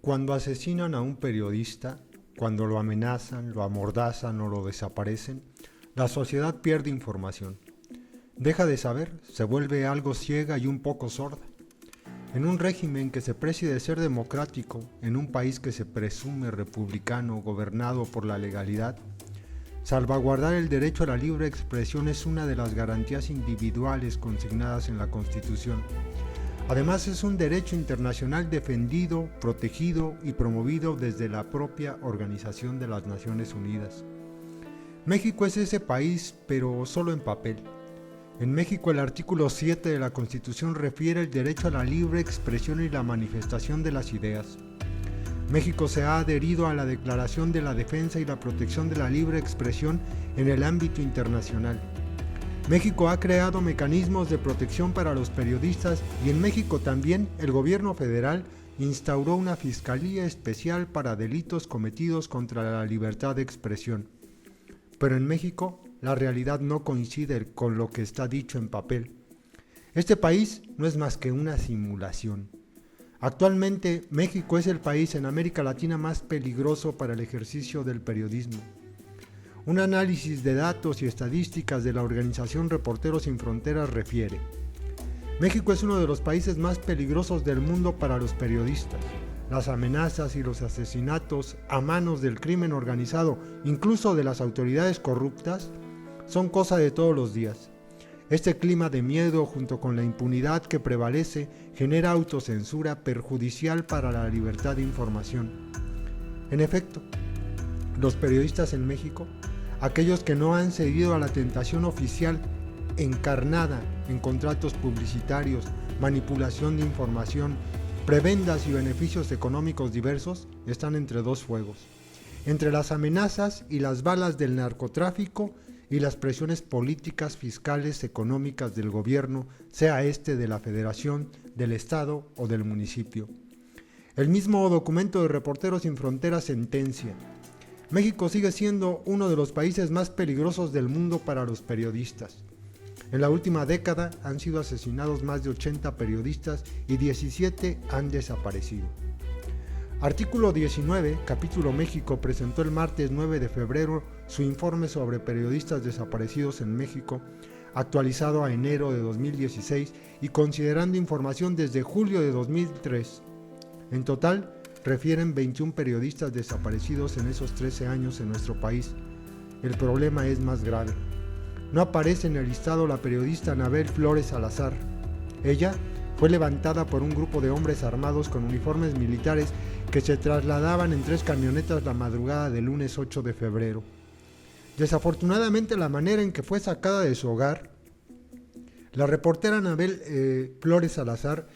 Cuando asesinan a un periodista, cuando lo amenazan, lo amordazan o lo desaparecen, la sociedad pierde información. Deja de saber, se vuelve algo ciega y un poco sorda. En un régimen que se precie de ser democrático, en un país que se presume republicano, gobernado por la legalidad, salvaguardar el derecho a la libre expresión es una de las garantías individuales consignadas en la Constitución. Además, es un derecho internacional defendido, protegido y promovido desde la propia Organización de las Naciones Unidas. México es ese país, pero solo en papel. En México, el artículo 7 de la Constitución refiere el derecho a la libre expresión y la manifestación de las ideas. México se ha adherido a la Declaración de la Defensa y la Protección de la Libre Expresión en el ámbito internacional. México ha creado mecanismos de protección para los periodistas y en México también el gobierno federal instauró una fiscalía especial para delitos cometidos contra la libertad de expresión. Pero en México la realidad no coincide con lo que está dicho en papel. Este país no es más que una simulación. Actualmente México es el país en América Latina más peligroso para el ejercicio del periodismo. Un análisis de datos y estadísticas de la organización Reporteros Sin Fronteras refiere: México es uno de los países más peligrosos del mundo para los periodistas. Las amenazas y los asesinatos a manos del crimen organizado, incluso de las autoridades corruptas, son cosa de todos los días. Este clima de miedo, junto con la impunidad que prevalece, genera autocensura perjudicial para la libertad de información. En efecto, los periodistas en México, aquellos que no han cedido a la tentación oficial encarnada en contratos publicitarios, manipulación de información, prebendas y beneficios económicos diversos, están entre dos fuegos: entre las amenazas y las balas del narcotráfico y las presiones políticas, fiscales, económicas del gobierno, sea este de la Federación, del Estado o del municipio. El mismo documento de Reporteros Sin Fronteras sentencia: México sigue siendo uno de los países más peligrosos del mundo para los periodistas. En la última década han sido asesinados más de 80 periodistas y 17 han desaparecido. Artículo 19, Capítulo México, presentó el martes 9 de febrero su informe sobre periodistas desaparecidos en México, actualizado a enero de 2016 y considerando información desde julio de 2003. En total, refieren 21 periodistas desaparecidos en esos 13 años en nuestro país. El problema es más grave. No aparece en el listado la periodista Anabel Flores Salazar. Ella fue levantada por un grupo de hombres armados con uniformes militares que se trasladaban en 3 camionetas la madrugada del lunes 8 de febrero. Desafortunadamente, la manera en que fue sacada de su hogar, la reportera Anabel Flores Salazar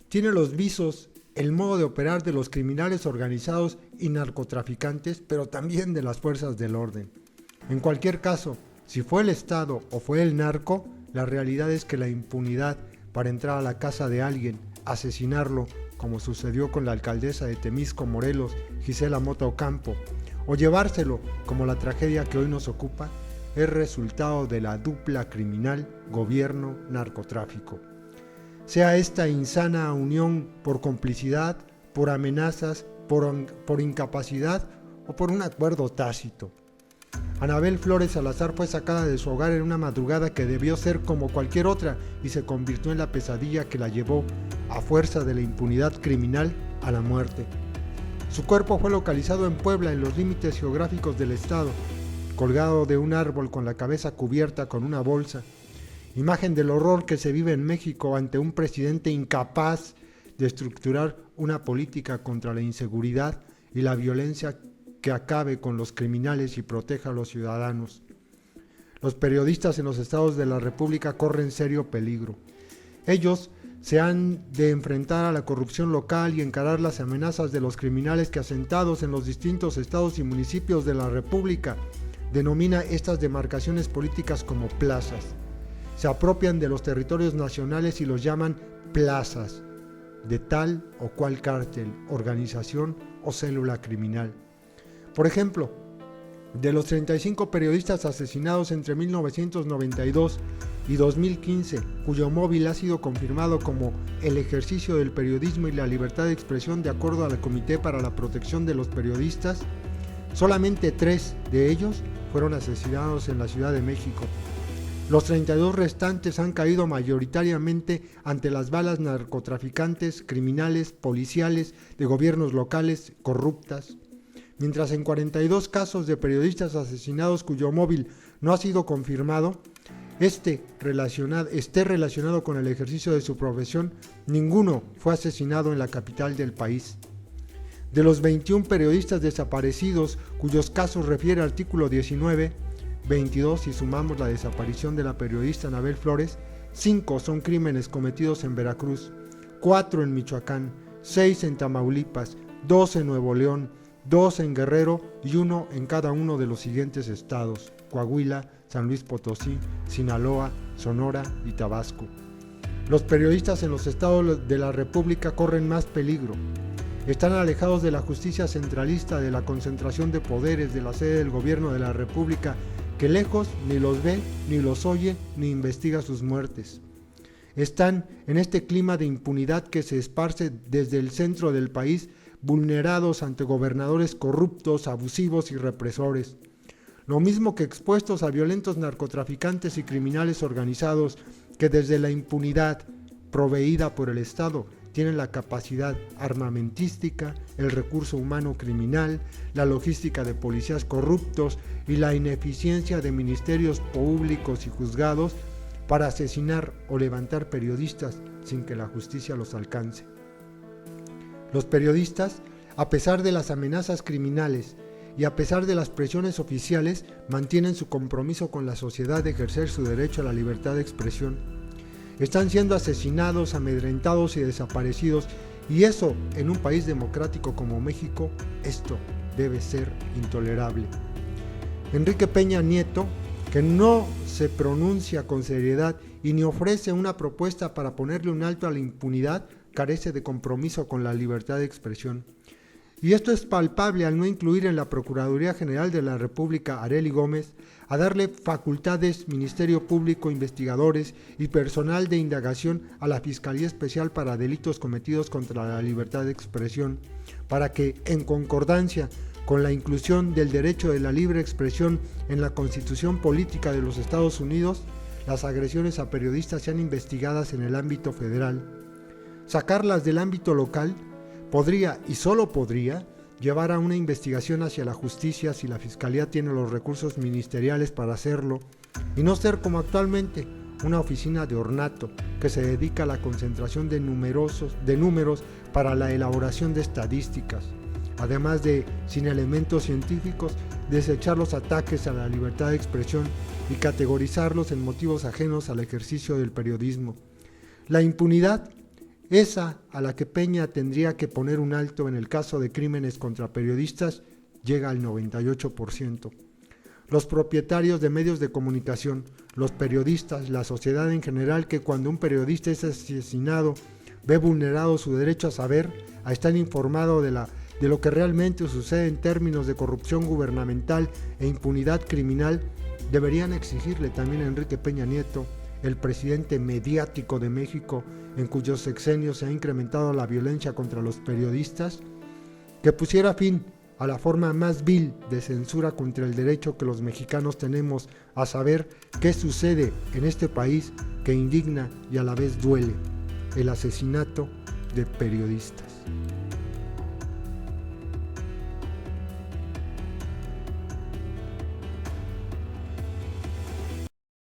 tiene los visos, el modo de operar de los criminales organizados y narcotraficantes, pero también de las fuerzas del orden. En cualquier caso, si fue el Estado o fue el narco, la realidad es que la impunidad para entrar a la casa de alguien, asesinarlo, como sucedió con la alcaldesa de Temisco, Morelos, Gisela Mota Ocampo, o llevárselo, como la tragedia que hoy nos ocupa, es resultado de la dupla criminal gobierno-narcotráfico. Sea esta insana unión por complicidad, por amenazas, por incapacidad o por un acuerdo tácito. Anabel Flores Salazar fue sacada de su hogar en una madrugada que debió ser como cualquier otra y se convirtió en la pesadilla que la llevó, a fuerza de la impunidad criminal, a la muerte. Su cuerpo fue localizado en Puebla, en los límites geográficos del estado, colgado de un árbol con la cabeza cubierta con una bolsa. Imagen del horror que se vive en México ante un presidente incapaz de estructurar una política contra la inseguridad y la violencia que acabe con los criminales y proteja a los ciudadanos. Los periodistas en los estados de la República corren serio peligro. Ellos se han de enfrentar a la corrupción local y encarar las amenazas de los criminales que, asentados en los distintos estados y municipios de la República, denomina estas demarcaciones políticas como plazas. Se apropian de los territorios nacionales y los llaman plazas de tal o cual cártel, organización o célula criminal. Por ejemplo, de los 35 periodistas asesinados entre 1992 y 2015, cuyo móvil ha sido confirmado como el ejercicio del periodismo y la libertad de expresión de acuerdo al Comité para la Protección de los Periodistas, solamente 3 de ellos fueron asesinados en la Ciudad de México. Los 32 restantes han caído mayoritariamente ante las balas narcotraficantes, criminales, policiales, de gobiernos locales, corruptas. Mientras en 42 casos de periodistas asesinados cuyo móvil no ha sido confirmado, esté relacionado con el ejercicio de su profesión, ninguno fue asesinado en la capital del país. De los 21 periodistas desaparecidos, cuyos casos refiere al artículo 19, 22 si sumamos la desaparición de la periodista Anabel Flores, 5 son crímenes cometidos en Veracruz, 4 en Michoacán, 6 en Tamaulipas, 2 en Nuevo León, 2 en Guerrero y 1 en cada uno de los siguientes estados: Coahuila, San Luis Potosí, Sinaloa, Sonora y Tabasco. Los periodistas en los estados de la República corren más peligro. Están alejados de la justicia centralista, de la concentración de poderes, de la sede del gobierno de la República, que lejos ni los ve, ni los oye, ni investiga sus muertes. Están en este clima de impunidad que se esparce desde el centro del país, vulnerados ante gobernadores corruptos, abusivos y represores. Lo mismo que expuestos a violentos narcotraficantes y criminales organizados que desde la impunidad proveída por el Estado tienen la capacidad armamentística, el recurso humano criminal, la logística de policías corruptos y la ineficiencia de ministerios públicos y juzgados para asesinar o levantar periodistas sin que la justicia los alcance. Los periodistas, a pesar de las amenazas criminales y a pesar de las presiones oficiales, mantienen su compromiso con la sociedad de ejercer su derecho a la libertad de expresión. Están siendo asesinados, amedrentados y desaparecidos, y eso, en un país democrático como México, esto debe ser intolerable. Enrique Peña Nieto, que no se pronuncia con seriedad y ni ofrece una propuesta para ponerle un alto a la impunidad, carece de compromiso con la libertad de expresión. Y esto es palpable al no incluir en la Procuraduría General de la República Arely Gómez, a darle facultades, Ministerio Público, investigadores y personal de indagación a la Fiscalía Especial para Delitos Cometidos contra la Libertad de Expresión, para que, en concordancia con la inclusión del derecho de la libre expresión en la Constitución Política de los Estados Unidos, las agresiones a periodistas sean investigadas en el ámbito federal. Sacarlas del ámbito local podría, y solo podría, llevar a una investigación hacia la justicia si la Fiscalía tiene los recursos ministeriales para hacerlo, y no ser como actualmente una oficina de ornato que se dedica a la concentración de números para la elaboración de estadísticas, además de, sin elementos científicos, desechar los ataques a la libertad de expresión y categorizarlos en motivos ajenos al ejercicio del periodismo. La impunidad, esa a la que Peña tendría que poner un alto en el caso de crímenes contra periodistas, llega al 98%. Los propietarios de medios de comunicación, los periodistas, la sociedad en general, que cuando un periodista es asesinado ve vulnerado su derecho a saber, a estar informado de lo que realmente sucede en términos de corrupción gubernamental e impunidad criminal, deberían exigirle también a Enrique Peña Nieto, el presidente mediático de México, en cuyos sexenios se ha incrementado la violencia contra los periodistas, que pusiera fin a la forma más vil de censura contra el derecho que los mexicanos tenemos a saber qué sucede en este país que indigna y a la vez duele: el asesinato de periodistas.